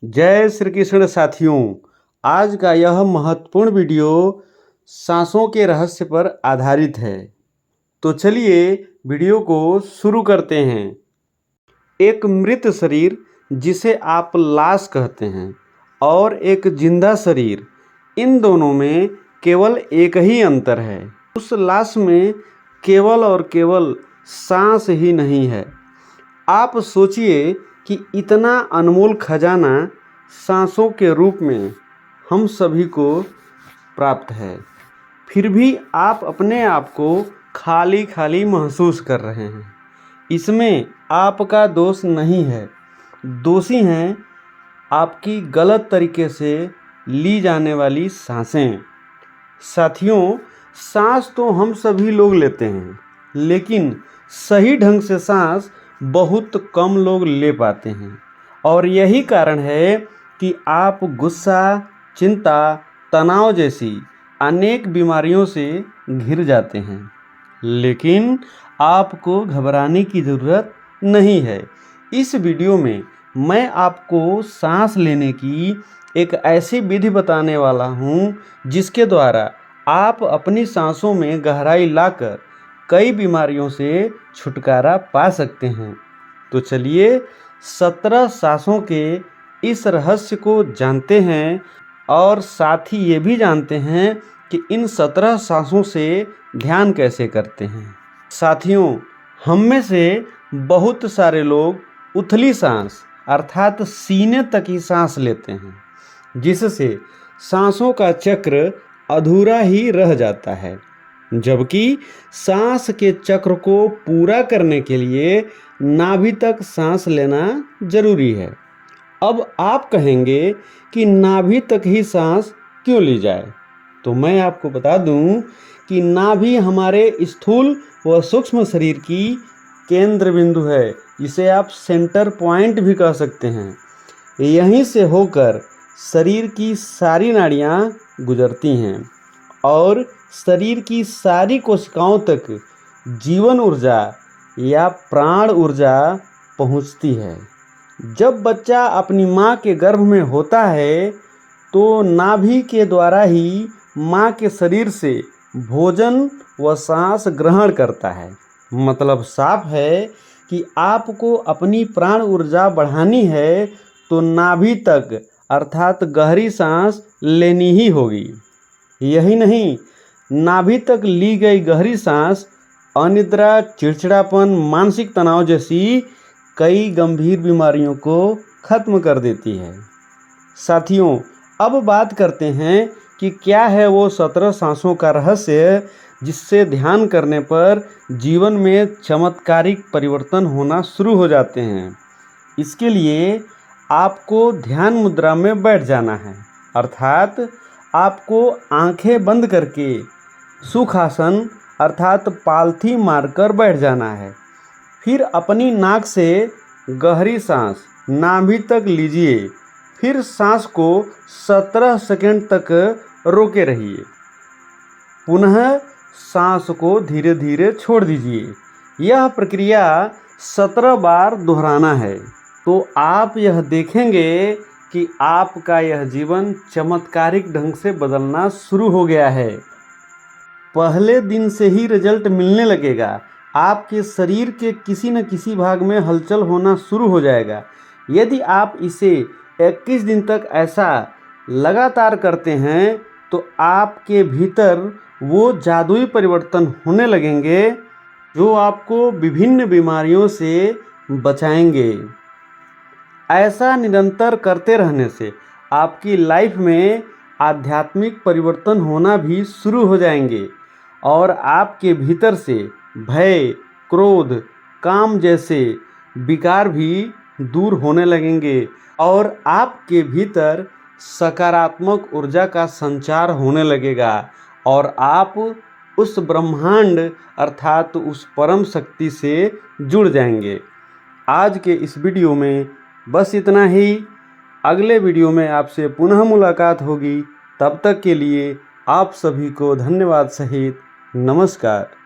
जय श्री कृष्ण साथियों। आज का यह महत्वपूर्ण वीडियो सांसों के रहस्य पर आधारित है। तो चलिए वीडियो को शुरू करते हैं। एक मृत शरीर जिसे आप लाश कहते हैं और एक जिंदा शरीर, इन दोनों में केवल एक ही अंतर है। उस लाश में केवल और केवल सांस ही नहीं है। आप सोचिए कि इतना अनमोल खजाना सांसों के रूप में हम सभी को प्राप्त है, फिर भी आप अपने आप को खाली खाली महसूस कर रहे हैं। इसमें आपका दोष नहीं है, दोषी हैं आपकी गलत तरीके से ली जाने वाली सांसें। साथियों, सांस तो हम सभी लोग लेते हैं, लेकिन सही ढंग से सांस बहुत कम लोग ले पाते हैं। और यही कारण है कि आप गुस्सा, चिंता, तनाव जैसी अनेक बीमारियों से घिर जाते हैं। लेकिन आपको घबराने की ज़रूरत नहीं है। इस वीडियो में मैं आपको सांस लेने की एक ऐसी विधि बताने वाला हूँ जिसके द्वारा आप अपनी सांसों में गहराई लाकर कई बीमारियों से छुटकारा पा सकते हैं। तो चलिए 17 सांसों के इस रहस्य को जानते हैं और साथ ही ये भी जानते हैं कि इन 17 सांसों से ध्यान कैसे करते हैं। साथियों, हम में से बहुत सारे लोग उथली सांस अर्थात सीने तक ही सांस लेते हैं, जिससे सांसों का चक्र अधूरा ही रह जाता है। जबकि सांस के चक्र को पूरा करने के लिए नाभि तक सांस लेना जरूरी है। अब आप कहेंगे कि नाभि तक ही सांस क्यों ली जाए? तो मैं आपको बता दूं कि नाभि हमारे स्थूल व सूक्ष्म शरीर की केंद्र बिंदु है, जिसे आप सेंटर पॉइंट भी कह सकते हैं। यहीं से होकर शरीर की सारी नाड़ियाँ गुजरती हैं और शरीर की सारी कोशिकाओं तक जीवन ऊर्जा या प्राण ऊर्जा पहुंचती है। जब बच्चा अपनी माँ के गर्भ में होता है तो नाभि के द्वारा ही माँ के शरीर से भोजन व सांस ग्रहण करता है। मतलब साफ है कि आपको अपनी प्राण ऊर्जा बढ़ानी है तो नाभि तक अर्थात गहरी सांस लेनी ही होगी। यही नहीं, नाभि तक ली गई गहरी सांस अनिद्रा, चिड़चिड़ापन, मानसिक तनाव जैसी कई गंभीर बीमारियों को खत्म कर देती है। साथियों, अब बात करते हैं कि क्या है वो 17 सांसों का रहस्य जिससे ध्यान करने पर जीवन में चमत्कारिक परिवर्तन होना शुरू हो जाते हैं। इसके लिए आपको ध्यान मुद्रा में बैठ जाना है, अर्थात आपको आंखें बंद करके सुखासन अर्थात पालथी मारकर बैठ जाना है। फिर अपनी नाक से गहरी सांस नाभि तक लीजिए। फिर सांस को 17 सेकंड तक रोके रहिए। पुनः सांस को धीरे धीरे छोड़ दीजिए। यह प्रक्रिया 17 बार दोहराना है। तो आप यह देखेंगे कि आपका यह जीवन चमत्कारिक ढंग से बदलना शुरू हो गया है। पहले दिन से ही रिजल्ट मिलने लगेगा। आपके शरीर के किसी न किसी भाग में हलचल होना शुरू हो जाएगा। यदि आप इसे 21 दिन तक ऐसा लगातार करते हैं तो आपके भीतर वो जादुई परिवर्तन होने लगेंगे जो आपको विभिन्न बीमारियों से बचाएंगे। ऐसा निरंतर करते रहने से आपकी लाइफ में आध्यात्मिक परिवर्तन होना भी शुरू हो जाएंगे और आपके भीतर से भय, क्रोध, काम जैसे विकार भी दूर होने लगेंगे और आपके भीतर सकारात्मक ऊर्जा का संचार होने लगेगा और आप उस ब्रह्मांड अर्थात उस परम शक्ति से जुड़ जाएंगे। आज के इस वीडियो में बस इतना ही। अगले वीडियो में आपसे पुनः मुलाकात होगी। तब तक के लिए आप सभी को धन्यवाद सहित नमस्कार।